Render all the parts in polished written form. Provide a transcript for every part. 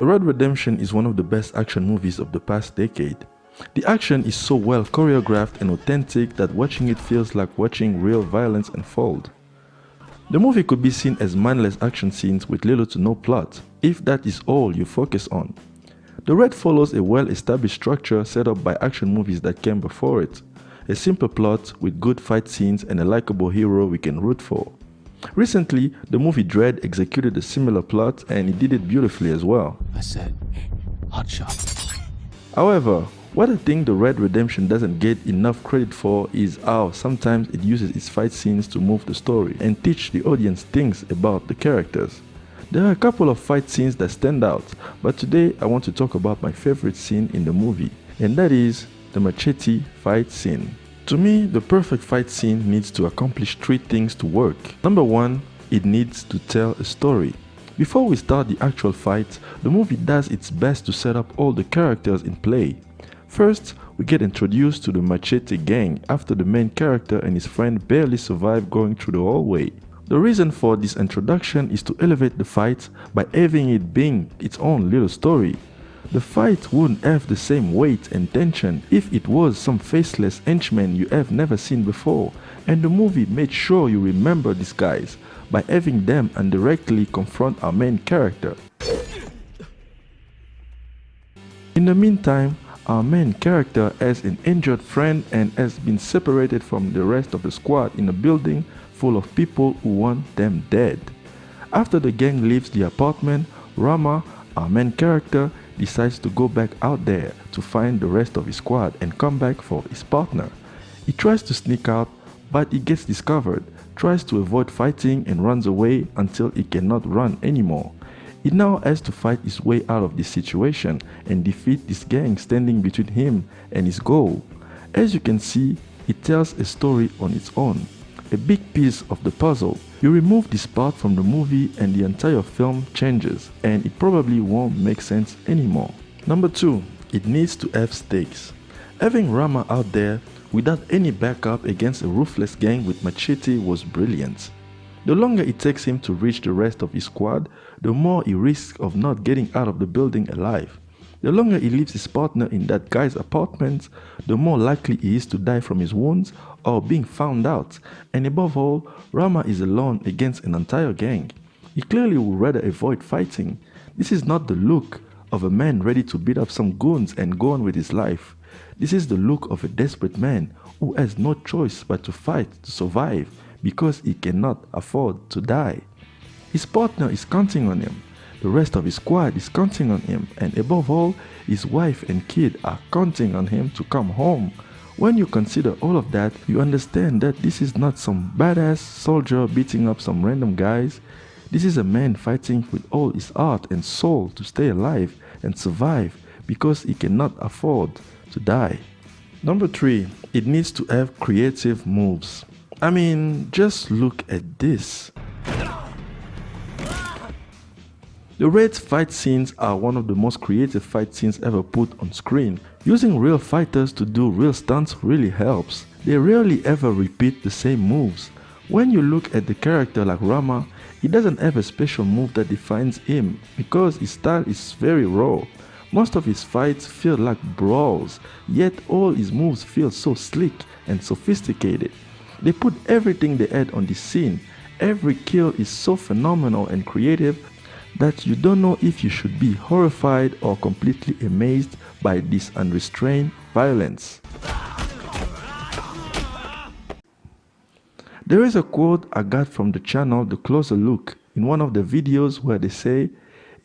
Red Redemption is one of the best action movies of the past decade. The action is so well choreographed and authentic that watching it feels like watching real violence unfold. The movie could be seen as mindless action scenes with little to no plot, if that is all you focus on. The Red follows a well-established structure set up by action movies that came before it. A simple plot with good fight scenes and a likable hero we can root for. Recently, the movie Dread executed a similar plot and it did it beautifully as well. I said, hot shot. However, what I think the Red Redemption doesn't get enough credit for is how sometimes it uses its fight scenes to move the story and teach the audience things about the characters. There are a couple of fight scenes that stand out, but today I want to talk about my favorite scene in the movie, and that is the Machete fight scene. To me, the perfect fight scene needs to accomplish three things to work. Number one, it needs to tell a story. Before we start the actual fight, the movie does its best to set up all the characters in play. First, we get introduced to the Machete gang after the main character and his friend barely survive going through the hallway. The reason for this introduction is to elevate the fight by having it being its own little story. The fight wouldn't have the same weight and tension if it was some faceless henchmen you have never seen before, and the movie made sure you remember these guys by having them indirectly confront our main character. In the meantime, our main character has an injured friend and has been separated from the rest of the squad in a building full of people who want them dead. After the gang leaves the apartment, Rama, our main character, decides to go back out there to find the rest of his squad and come back for his partner. He tries to sneak out, but he gets discovered, tries to avoid fighting and runs away until he cannot run anymore. He now has to fight his way out of this situation and defeat this gang standing between him and his goal. As you can see, it tells a story on its own, a big piece of the puzzle. You remove this part from the movie and the entire film changes, and it probably won't make sense anymore. Number two, it needs to have stakes. Having Rama out there without any backup against a ruthless gang with Machete was brilliant. The longer it takes him to reach the rest of his squad, the more he risks of not getting out of the building alive. The longer he leaves his partner in that guy's apartment, the more likely he is to die from his wounds or being found out. And above all, Rama is alone against an entire gang. He clearly would rather avoid fighting. This is not the look of a man ready to beat up some goons and go on with his life. This is the look of a desperate man who has no choice but to fight to survive because he cannot afford to die. His partner is counting on him. The rest of his squad is counting on him, and above all, his wife and kid are counting on him to come home. When you consider all of that, you understand that this is not some badass soldier beating up some random guys. This is a man fighting with all his heart and soul to stay alive and survive because he cannot afford to die. Number three, it needs to have creative moves. I mean, just look at this. The Red's fight scenes are one of the most creative fight scenes ever put on screen. Using real fighters to do real stunts really helps. They rarely ever repeat the same moves. When you look at the character like Rama, he doesn't have a special move that defines him because his style is very raw. Most of his fights feel like brawls, yet all his moves feel so slick and sophisticated. They put everything they had on this scene. Every kill is so phenomenal and creative that you don't know if you should be horrified or completely amazed by this unrestrained violence. There is a quote I got from the channel The Closer Look in one of the videos where they say,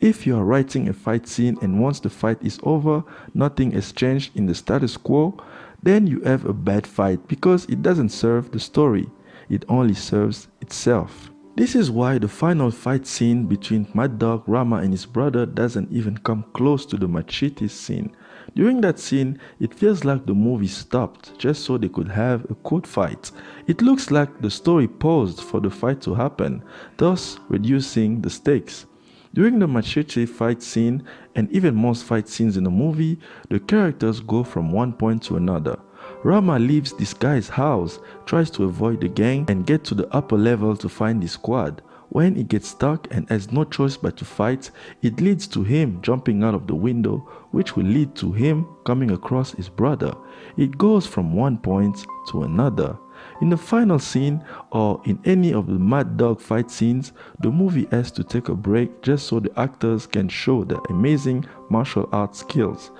if you are writing a fight scene and once the fight is over, nothing has changed in the status quo, then you have a bad fight because it doesn't serve the story, it only serves itself. This is why the final fight scene between Mad Dog Rama and his brother doesn't even come close to the Machete scene. During that scene, it feels like the movie stopped just so they could have a good fight. It looks like the story paused for the fight to happen, thus reducing the stakes. During the Machete fight scene, and even most fight scenes in the movie, the characters go from one point to another. Rama leaves this guy's house, tries to avoid the gang and get to the upper level to find his squad, When he gets stuck and has no choice but to fight, it leads to him jumping out of the window, which will lead to him coming across his brother. It goes from one point to another. In the final scene or in any of the Mad Dog fight scenes, the movie has to take a break just so the actors can show their amazing martial arts skills.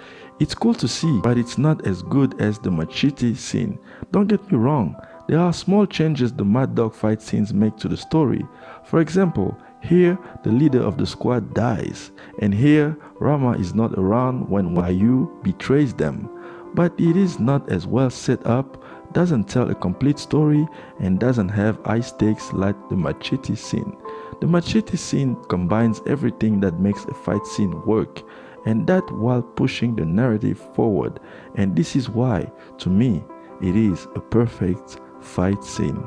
It's cool to see, but it's not as good as the Machete scene. Don't get me wrong, there are small changes the Mad Dog fight scenes make to the story. For example, here the leader of the squad dies, and here Rama is not around when Wahyu betrays them. But it is not as well set up, doesn't tell a complete story, and doesn't have high stakes like the Machete scene. The Machete scene combines everything that makes a fight scene work, and that while pushing the narrative forward, and this is why, to me, it is a perfect fight scene.